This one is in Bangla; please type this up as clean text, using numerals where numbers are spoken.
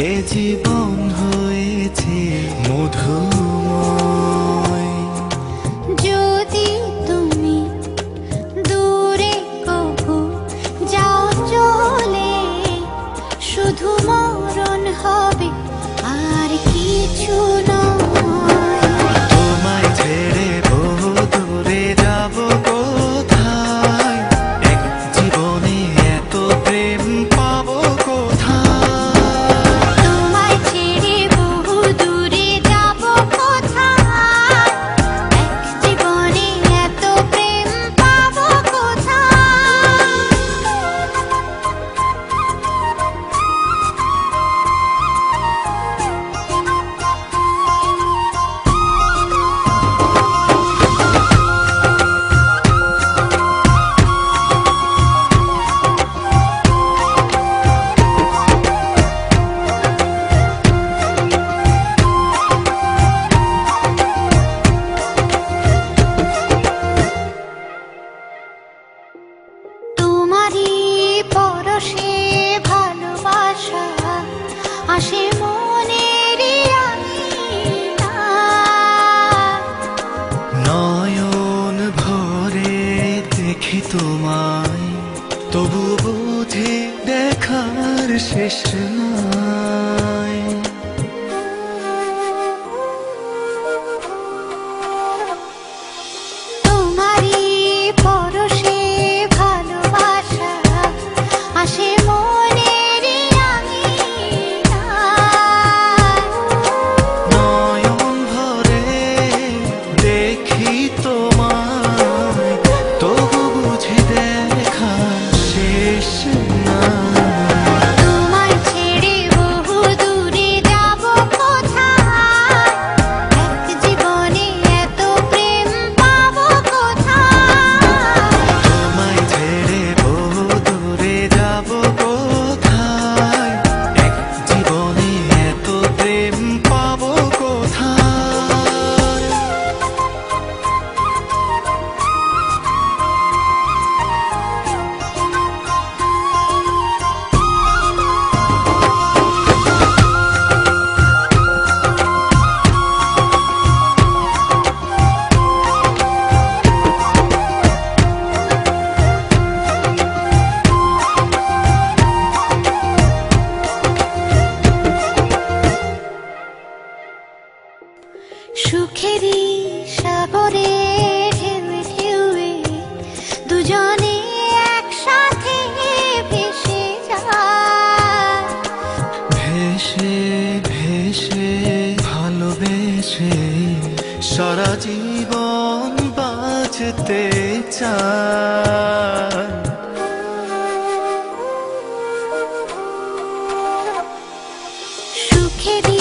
এ জীবন হয়েছে মধুময়। যদি তুমি দূরে কবু যাও চলে, শুধু মরণ হবে আর কিছু নয়। তোমায় ছেড়ে বহু দূরে যাব কোথায়, এক জীবনে এত প্রেম পাবো কোথায়। তোমায় ছেড়ে বহু দূরে যাব কোথায়, এক জীবনে এত প্রেম পাবো কোথায়। তোমারই পরশে ভালোবাসা আসে মনের আঙিনায়। নয়ন ভরে দেখি তোমায়, তবু বুঝি দেখার শেষ নাই। তোমারই পরশে ভালোবাসা আসে মনের আঙিনায়। নয়ন ভরে দেখি তোমায়, তবু বুঝি দেখার শেষ নাই। তোমায় ছেড়ে বহু দূরে যাব কোথায়, এক জীবনে এত প্রেম পাবো কোথায়। তোমায় ছেড়ে বহু দূরে যাব কোথায়, এক জীবনে এত প্রেম পাবো কোথায়। সুখেরই সাগরে ঢেউয়ে ঢেউয়ে দুজনে একসাথে ভেসে যায়। ভেসে ভেসে ভালোবেসে সারা জীবন বাঁচতে চায়। সুখেরই